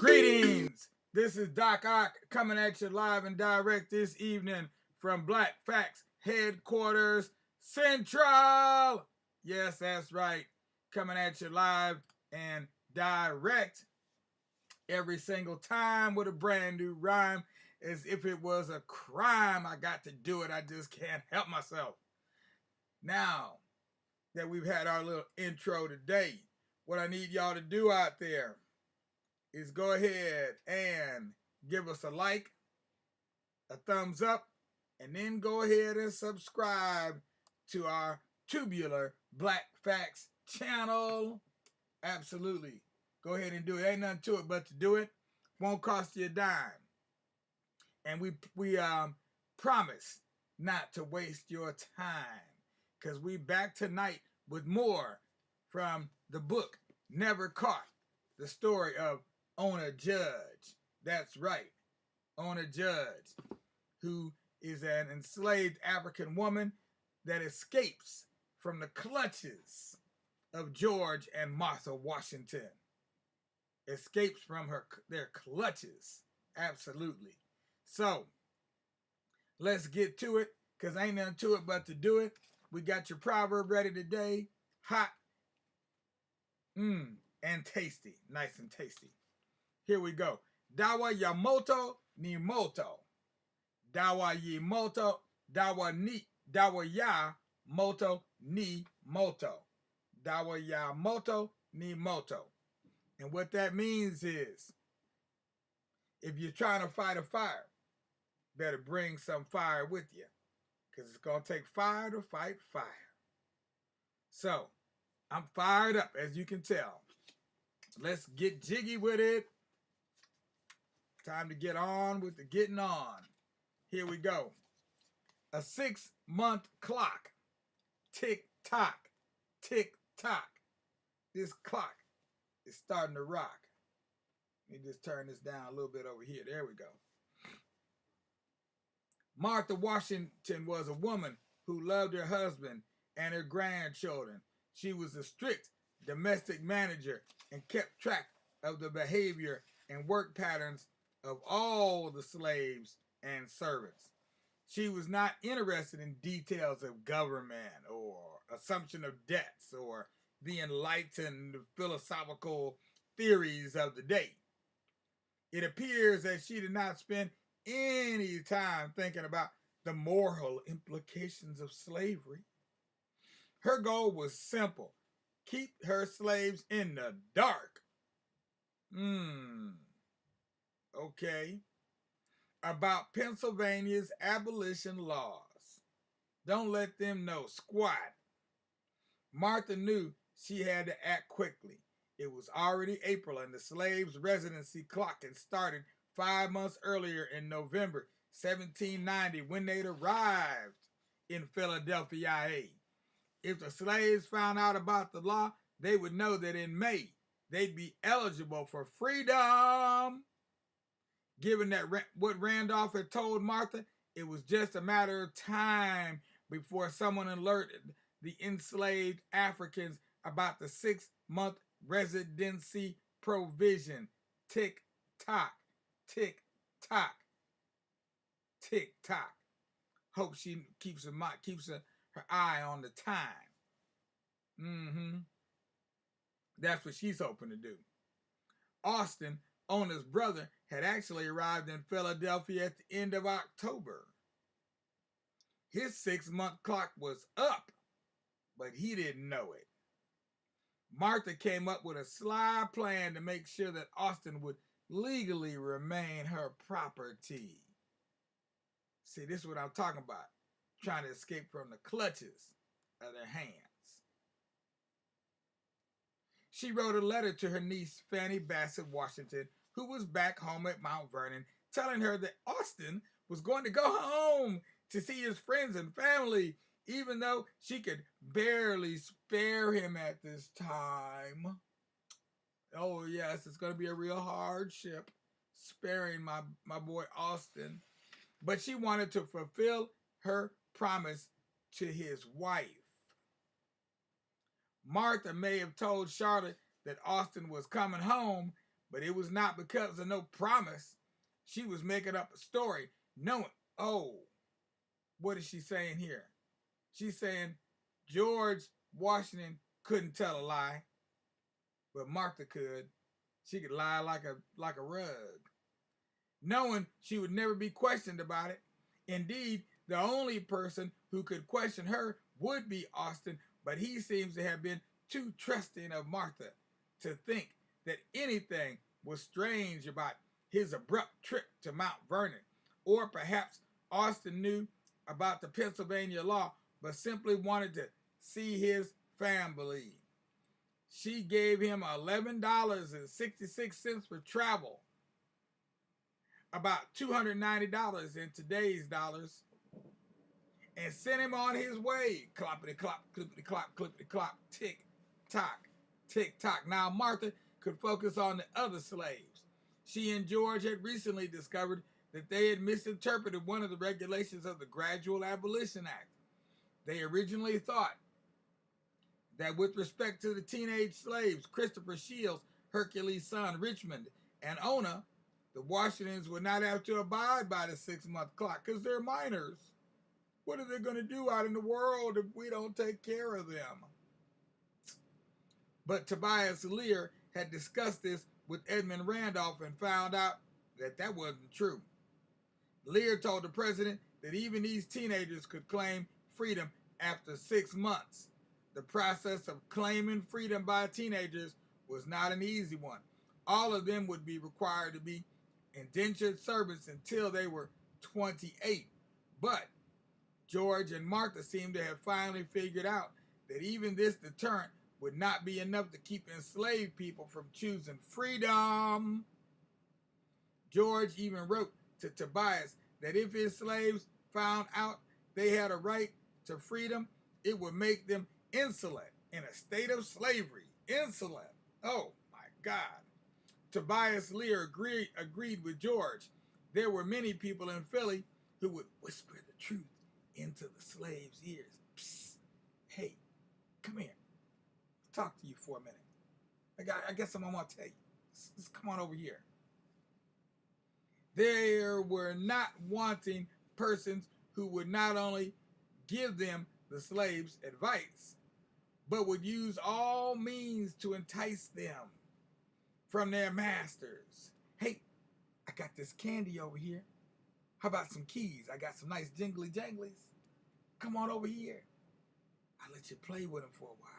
Greetings. This is Doc Ock coming at you live and direct this evening from Black Facts Headquarters Central. Yes, that's right. Coming at you live and direct every single time with a brand new rhyme, as if it was a crime. I got to do it. I just can't help myself. Now that we've had our little intro today, what I need y'all to do out there is go ahead and give us a like, a thumbs up, and then go ahead and subscribe to our Tubular Black Facts channel. Absolutely. Go ahead and do it. Ain't nothing to it but to do it. Won't cost you a dime. And we promise not to waste your time, because we back tonight with more from the book Never Caught, the story of Ona Judge. That's right, Ona Judge, who is an enslaved African woman that escapes from the clutches of George and Martha Washington. Escapes from their clutches. Absolutely. So, let's get to it, because ain't nothing to it but to do it. We got your proverb ready today. Hot, and tasty. Nice and tasty. Here we go. Dawa Yamoto ni moto. Dawa ye moto. Dawa ya moto ni moto. Dawa ya moto ni moto. And what that means is, if you're trying to fight a fire, better bring some fire with you, because it's going to take fire to fight fire. So, I'm fired up, as you can tell. Let's get jiggy with it. Time to get on with the getting on. Here we go. A 6-month clock. Tick tock. Tick tock. This clock is starting to rock. Let me just turn this down a little bit over here. There we go. Martha Washington was a woman who loved her husband and her grandchildren. She was a strict domestic manager and kept track of the behavior and work patterns of all the slaves and servants. She was not interested in details of government or assumption of debts or the enlightened philosophical theories of the day. It appears that she did not spend any time thinking about the moral implications of slavery. Her goal was simple: keep her slaves in the dark. Okay. About Pennsylvania's abolition laws. Don't let them know squat. Martha knew she had to act quickly. It was already April, and the slaves' residency clock had started 5 months earlier in November 1790, when they'd arrived in Philadelphia, IA. If the slaves found out about the law, they would know that in May they'd be eligible for freedom. Given that what Randolph had told Martha, it was just a matter of time before someone alerted the enslaved Africans about the 6-month residency provision. Tick tock, tick tock, tick tock. Hope she keeps her eye on the time. That's what she's hoping to do. Austin, Ona's brother, had actually arrived in Philadelphia at the end of October. His 6-month clock was up, but he didn't know it. Martha came up with a sly plan to make sure that Austin would legally remain her property. See, this is what I'm talking about. Trying to escape from the clutches of their hands. She wrote a letter to her niece, Fanny Bassett Washington, who was back home at Mount Vernon, telling her that Austin was going to go home to see his friends and family, even though she could barely spare him at this time. Oh, yes, it's going to be a real hardship sparing my boy Austin. But she wanted to fulfill her promise to his wife. Martha may have told Charlotte that Austin was coming home, But it was not because of no promise. She was making up a story, knowing, oh, what is she saying here? She's saying George Washington couldn't tell a lie, but Martha could. She could lie like a rug, knowing she would never be questioned about it. Indeed, the only person who could question her would be Austin, but he seems to have been too trusting of Martha to think that anything was strange about his abrupt trip to Mount Vernon. Or perhaps Austin knew about the Pennsylvania law, but simply wanted to see his family. She gave him $11.66 for travel, about $290 in today's dollars, and sent him on his way. Cloppity clop, clippity clop, clippity clop, tick tock, tick tock. Now Martha could focus on the other slaves. She and George had recently discovered that they had misinterpreted one of the regulations of the Gradual Abolition Act. They originally thought that with respect to the teenage slaves, Christopher Shields, Hercules' son, Richmond, and Ona, the Washingtons would not have to abide by the 6-month clock because they're minors. What are they going to do out in the world if we don't take care of them? But Tobias Lear had discussed this with Edmund Randolph and found out that that wasn't true. Lear told the president that even these teenagers could claim freedom after 6 months. The process of claiming freedom by teenagers was not an easy one. All of them would be required to be indentured servants until they were 28. But George and Martha seemed to have finally figured out that even this deterrent would not be enough to keep enslaved people from choosing freedom. George even wrote to Tobias that if his slaves found out they had a right to freedom, it would make them insolent in a state of slavery. Insolent. Oh my God. Tobias Lear agreed with George. There were many people in Philly who would whisper the truth into the slaves' ears. Psst, hey, come here. I'll talk to you for a minute. I guess I'm going to tell you. Just come on over here. There were not wanting persons who would not only give them, the slaves, advice, but would use all means to entice them from their masters. Hey, I got this candy over here. How about some keys? I got some nice jingly janglies. Come on over here. I'll let you play with them for a while.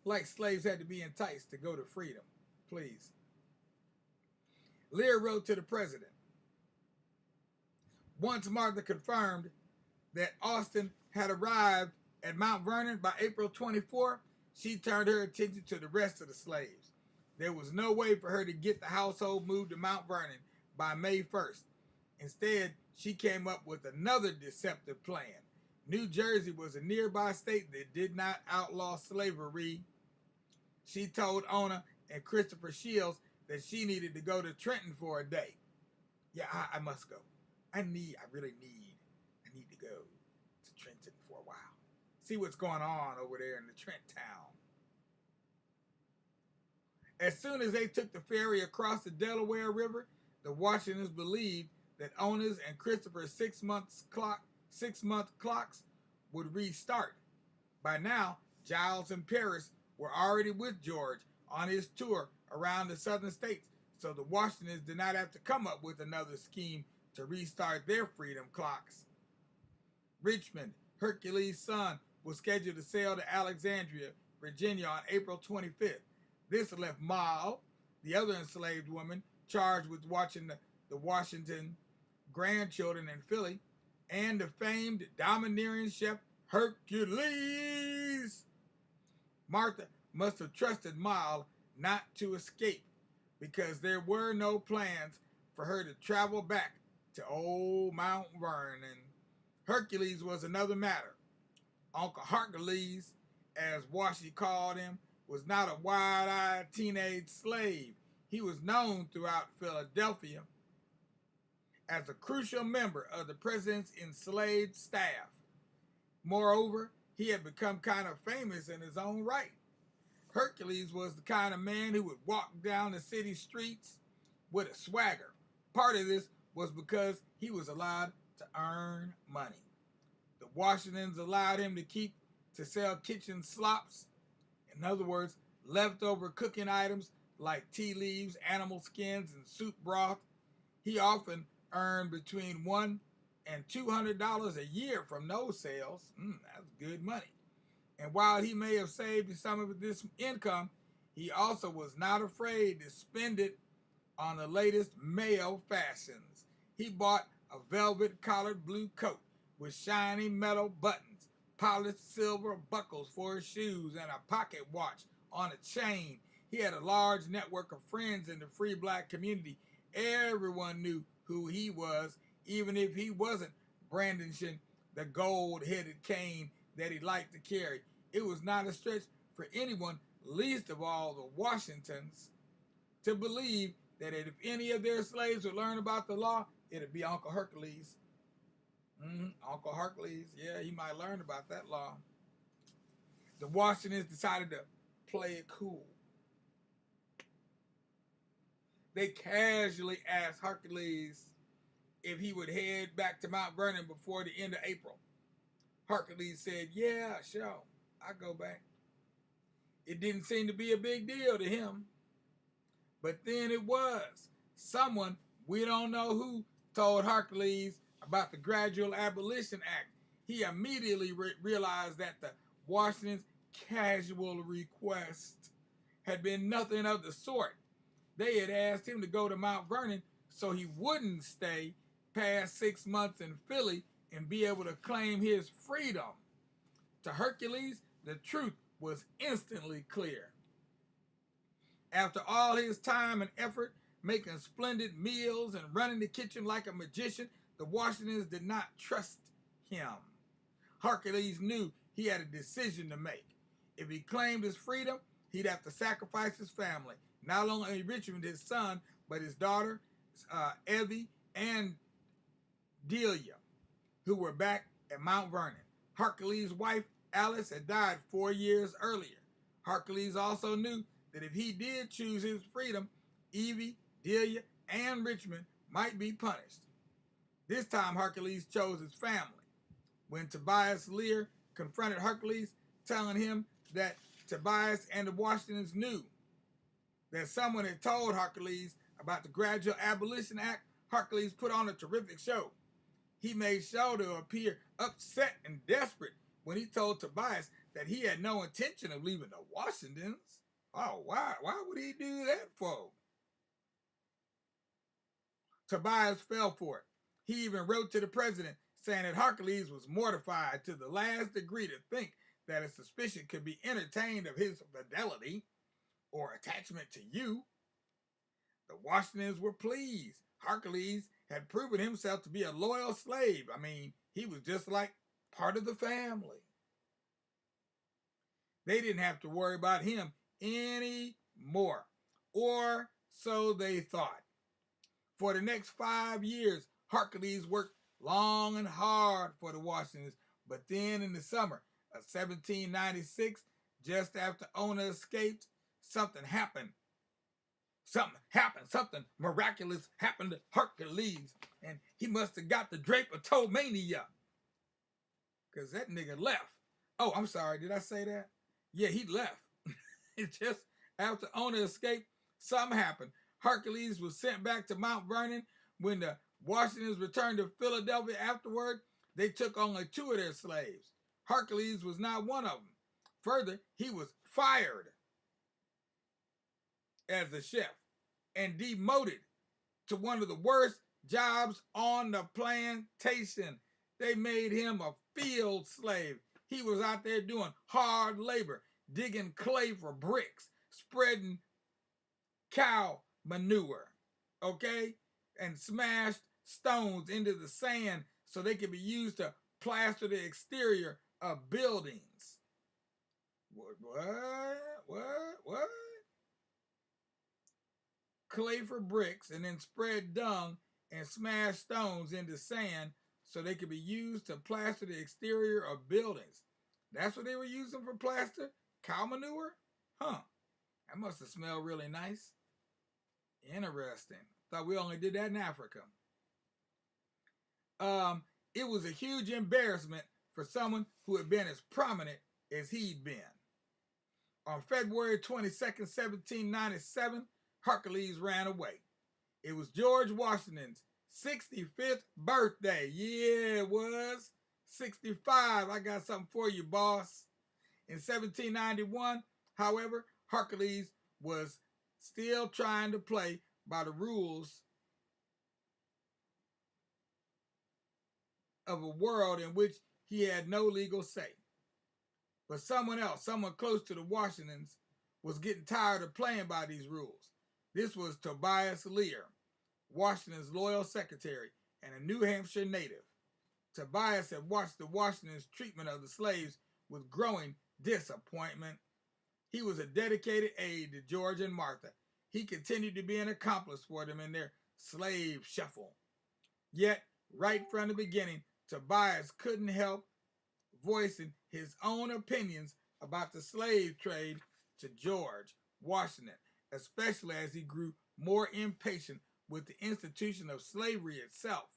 Like slaves had to be enticed to go to freedom. Please. Lear wrote to the president. Once Martha confirmed that Austin had arrived at Mount Vernon by April 24, she turned her attention to the rest of the slaves. There was no way for her to get the household moved to Mount Vernon by May 1st. Instead, she came up with another deceptive plan. New Jersey was a nearby state that did not outlaw slavery. She told Ona and Christopher Shields that she needed to go to Trenton for a day. Yeah, I must go. I really need to go to Trenton for a while. See what's going on over there in the Trent town. As soon as they took the ferry across the Delaware River, the Washingtons believed that Ona's and Christopher's 6-month clocks would restart. By now, Giles and Paris were already with George on his tour around the southern states, so the Washingtons did not have to come up with another scheme to restart their freedom clocks. Richmond, Hercules' son, was scheduled to sail to Alexandria, Virginia on April 25th. This left Moll, the other enslaved woman, charged with watching the Washington grandchildren in Philly, and the famed domineering chef Hercules. Martha must have trusted Moll not to escape because there were no plans for her to travel back to old Mount Vernon. Hercules was another matter. Uncle Hercules, as Washi called him, was not a wide-eyed teenage slave. He was known throughout Philadelphia as a crucial member of the president's enslaved staff. Moreover, he had become kind of famous in his own right. Hercules was the kind of man who would walk down the city streets with a swagger. Part of this was because he was allowed to earn money. The Washingtons allowed him to sell kitchen slops, in other words, leftover cooking items like tea leaves, animal skins, and soup broth. He often earned between $100 and $200 a year from those sales. That's good money. And while he may have saved some of this income, he also was not afraid to spend it on the latest male fashions. He bought a velvet collared blue coat with shiny metal buttons, polished silver buckles for his shoes, and a pocket watch on a chain. He had a large network of friends in the free black community. Everyone knew who he was, even if he wasn't brandishing the gold-headed cane that he liked to carry. It was not a stretch for anyone, least of all the Washingtons, to believe that if any of their slaves would learn about the law, it'd be Uncle Hercules. Uncle Hercules, yeah, he might learn about that law. The Washingtons decided to play it cool. They casually asked Hercules if he would head back to Mount Vernon before the end of April. Hercules said, yeah, sure, I'll go back. It didn't seem to be a big deal to him. But then it was. Someone, we don't know who, told Hercules about the Gradual Abolition Act. He immediately realized that the Washington's casual request had been nothing of the sort. They had asked him to go to Mount Vernon so he wouldn't stay past 6 months in Philly and be able to claim his freedom. To Hercules, the truth was instantly clear. After all his time and effort making splendid meals and running the kitchen like a magician, the Washingtons did not trust him. Hercules knew he had a decision to make. If he claimed his freedom, he'd have to sacrifice his family, not only Richmond, his son, but his daughter, Evie, and Delia, who were back at Mount Vernon. Hercules' wife, Alice, had died 4 years earlier. Hercules also knew that if he did choose his freedom, Evie, Delia, and Richmond might be punished. This time Hercules chose his family. When Tobias Lear confronted Hercules, telling him that Tobias and the Washingtons knew that someone had told Hercules about the Gradual Abolition Act, Hercules put on a terrific show. He made sure to appear upset and desperate when he told Tobias that he had no intention of leaving the Washingtons. Oh, why? Why would he do that for? Tobias fell for it. He even wrote to the president saying that Hercules was mortified to the last degree to think that a suspicion could be entertained of his fidelity or attachment to you. The Washingtons were pleased. Hercules had proven himself to be a loyal slave. I mean, he was just like part of the family. They didn't have to worry about him anymore, or so they thought. For the next 5 years, Hercules worked long and hard for the Washingtons, but then in the summer of 1796, just after Ona escaped, something happened. Something miraculous happened to Hercules, and he must have got the drapetomania, because that nigga left. Oh, I'm sorry, did I say that? Yeah, he left. It just after Ona escaped, something happened. Hercules was sent back to Mount Vernon. When the Washingtons returned to Philadelphia afterward, they took only 2 of their slaves. Hercules was not one of them. Further, he was fired as a chef and demoted to one of the worst jobs on the plantation. They made him a field slave. He was out there doing hard labor, digging clay for bricks, spreading cow manure, okay? And smashed stones into the sand so they could be used to plaster the exterior of buildings. What? Clay for bricks and then spread dung and smash stones into sand so they could be used to plaster the exterior of buildings. That's what they were using for plaster? Cow manure? Huh, that must have smelled really nice. Interesting. Thought we only did that in Africa. It was a huge embarrassment for someone who had been as prominent as he'd been. On February 22nd, 1797, Hercules ran away. It was George Washington's 65th birthday. Yeah, it was. 65. I got something for you, boss. In 1791, however, Hercules was still trying to play by the rules of a world in which he had no legal say. But someone else, someone close to the Washingtons, was getting tired of playing by these rules. This was Tobias Lear, Washington's loyal secretary and a New Hampshire native. Tobias had watched the Washingtons' treatment of the slaves with growing disappointment. He was a dedicated aide to George and Martha. He continued to be an accomplice for them in their slave shuffle. Yet, right from the beginning, Tobias couldn't help voicing his own opinions about the slave trade to George Washington, especially as he grew more impatient with the institution of slavery itself.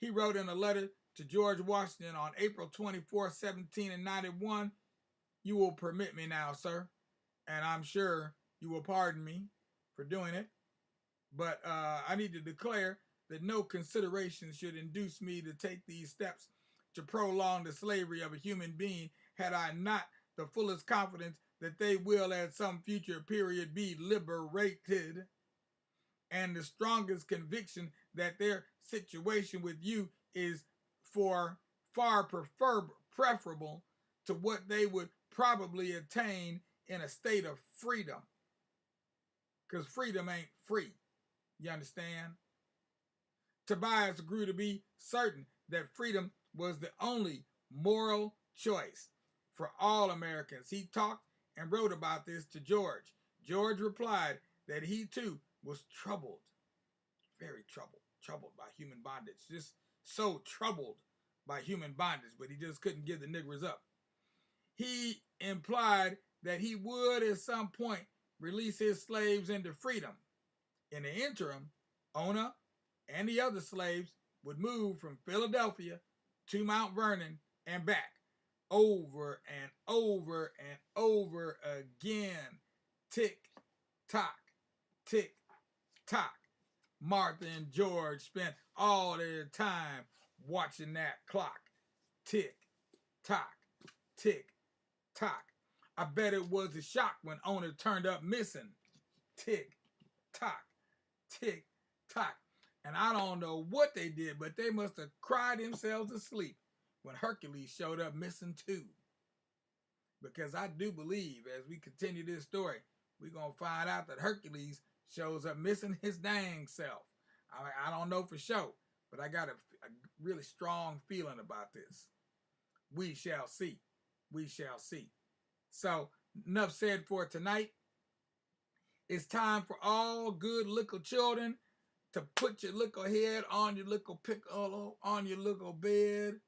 He wrote in a letter to George Washington on April 24, 1791, "You will permit me now, sir, and I'm sure you will pardon me for doing it, but I need to declare that no consideration should induce me to take these steps to prolong the slavery of a human being had I not the fullest confidence that they will at some future period be liberated, and the strongest conviction that their situation with you is far preferable to what they would probably attain in a state of freedom." Because freedom ain't free. You understand? Tobias grew to be certain that freedom was the only moral choice for all Americans. He talked and wrote about this to George. George replied that he too was troubled, very troubled by human bondage, just so troubled by human bondage, but he just couldn't give the niggers up. He implied that he would at some point release his slaves into freedom. In the interim, Ona and the other slaves would move from Philadelphia to Mount Vernon and back over and over and over again. Tick, tock, tick, tock. Martha and George spent all their time watching that clock. Tick, tock, tick, tock. I bet it was a shock when Ona turned up missing. Tick, tock, tick, tock. And I don't know what they did, but they must have cried themselves to sleep when Hercules showed up missing too. Because I do believe as we continue this story, we're going to find out that Hercules shows up missing his dang self. I don't know for sure, but I got a really strong feeling about this. We shall see. We shall see. So, enough said for tonight. It's time for all good little children to put your little head on your little pillow, on your little bed,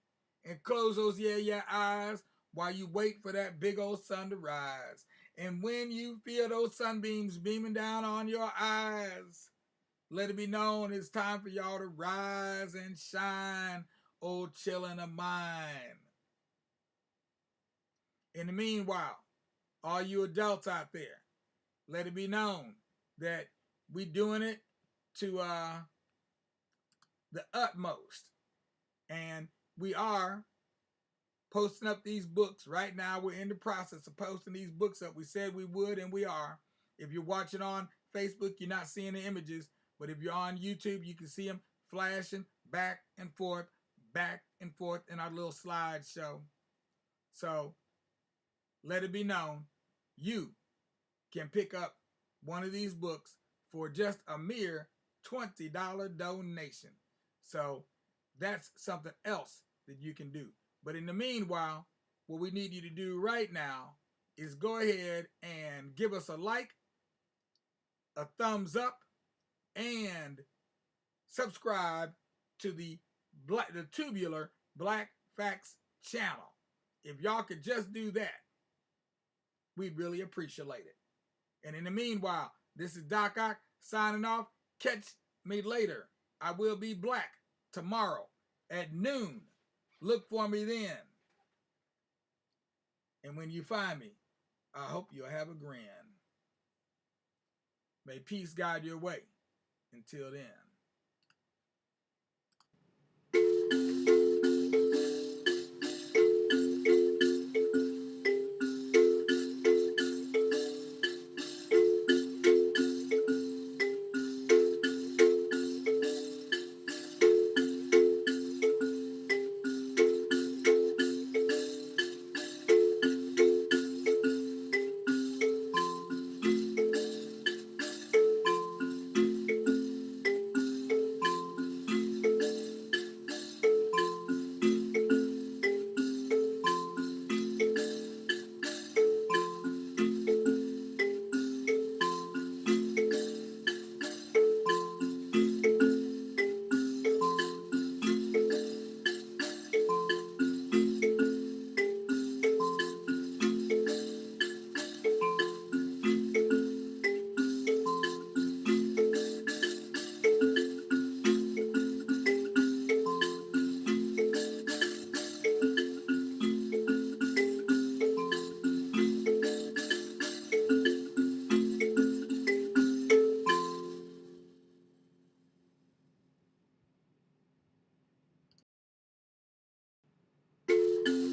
and close those yeah eyes while you wait for that big old sun to rise. And when you feel those sunbeams beaming down on your eyes, let it be known it's time for y'all to rise and shine, old chillin' of mine. In the meanwhile, all you adults out there, let it be known that we doing it to the utmost. And we are posting up these books. Right now, we're in the process of posting these books up. We said we would, and we are. If you're watching on Facebook, you're not seeing the images. But if you're on YouTube, you can see them flashing back and forth in our little slideshow. So let it be known, you can pick up one of these books for just a mere $20 donation. So that's something else that you can do. But in the meanwhile, what we need you to do right now is go ahead and give us a like, a thumbs up, and subscribe to the Tubular Black Facts channel. If y'all could just do that, we'd really appreciate it. And in the meanwhile, this is Doc Ock signing off. Catch me later. I will be black tomorrow at noon. Look for me then. And when you find me, I hope you'll have a grin. May peace guide your way. Until then.